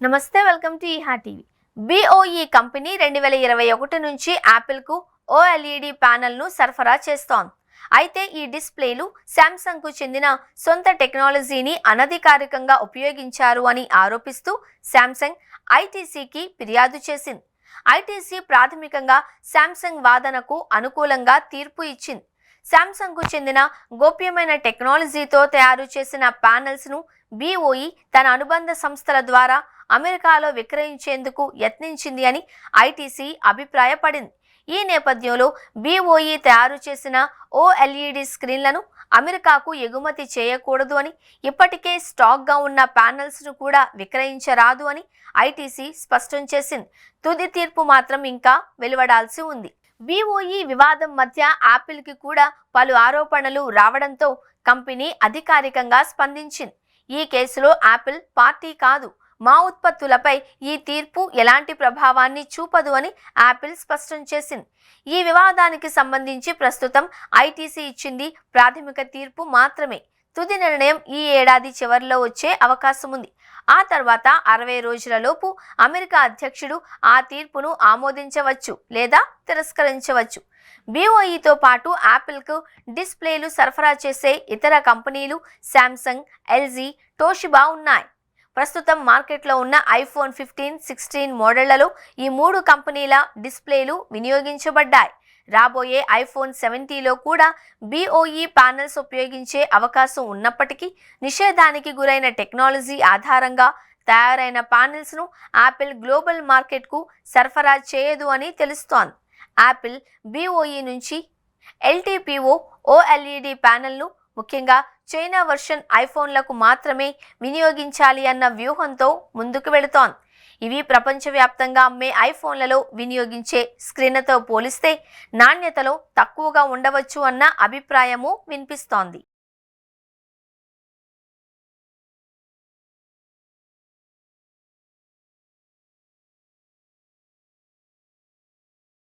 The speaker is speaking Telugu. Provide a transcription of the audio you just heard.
నమస్తే, welcome to Eha TV. BOE company 2021 నుంచి యాపిల్కు OLED ప్యానెల్ను సరఫరా చేస్తోంది. అయితే ఈ డిస్ప్లేలు శాంసంగ్కు చెందిన సొంత టెక్నాలజీని అనధికారికంగా ఉపయోగించారు అని ఆరోపిస్తూ శాంసంగ్ ITCకి ఫిర్యాదు చేసింది. ITC ప్రాథమికంగా శాంసంగ్ వాదనకు అనుకూలంగా తీర్పు ఇచ్చింది. శాంసంగ్కు చెందిన గోప్యమైన టెక్నాలజీతో తయారు చేసిన ప్యానెల్స్ను BOE తన అనుబంధ సంస్థల ద్వారా అమెరికాలో విక్రయించేందుకు యత్నించింది అని ITC అభిప్రాయపడింది. ఈ నేపథ్యంలో BOE తయారు చేసిన OLED స్క్రీన్లను అమెరికాకు ఎగుమతి చేయకూడదు అని, ఇప్పటికే స్టాక్గా ఉన్న ప్యానెల్స్ను కూడా విక్రయించరాదు అని ITC స్పష్టం చేసింది. తుది తీర్పు మాత్రం ఇంకా వెలువడాల్సి ఉంది. BOE వివాదం మధ్య యాపిల్కి కూడా పలు ఆరోపణలు రావడంతో కంపెనీ అధికారికంగా స్పందించింది. ఈ కేసులో యాపిల్ పార్టీ కాదు, మా ఉత్పత్తులపై ఈ తీర్పు ఎలాంటి ప్రభావాన్ని చూపదు అని యాపిల్ స్పష్టం చేసింది. ఈ వివాదానికి సంబంధించి ప్రస్తుతం ITC ఇచ్చింది ప్రాథమిక తీర్పు మాత్రమే. తుది నిర్ణయం ఈ ఏడాది చివరిలో వచ్చే అవకాశం ఉంది. ఆ తర్వాత 60 రోజులలోపు అమెరికా అధ్యక్షుడు ఆ తీర్పును ఆమోదించవచ్చు లేదా తిరస్కరించవచ్చు. BOEతో పాటు యాపిల్కు డిస్ప్లేలు సరఫరా చేసే ఇతర కంపెనీలు శాంసంగ్, LG, టోషిబా ఉన్నాయి. ప్రస్తుతం మార్కెట్లో ఉన్న iPhone 15, 16 మోడళ్లలో ఈ 3 కంపెనీల డిస్ప్లేలు వినియోగించబడ్డాయి. రాబోయే iPhone 17లో కూడా BOE ప్యానెల్స్ ఉపయోగించే అవకాశం ఉన్నప్పటికీ నిషేధానికి గురైన టెక్నాలజీ ఆధారంగా తయారైన ప్యానెల్స్ను యాపిల్ గ్లోబల్ మార్కెట్కు సరఫరా చేయదు అని తెలుస్తోంది. యాపిల్ BOE నుంచి LTPO OLED ప్యానెల్ను ముఖ్యంగా చైనా వర్షన్ ఐఫోన్లకు మాత్రమే వినియోగించాలి అన్న వ్యూహంతో ముందుకు వెళుతోంది. ఇవి ప్రపంచవ్యాప్తంగా అమ్మే ఐఫోన్లలో వినియోగించే స్క్రీన్లతో పోలిస్తే నాణ్యతలో తక్కువగా ఉండవచ్చు అన్న అభిప్రాయము వినిపిస్తోంది.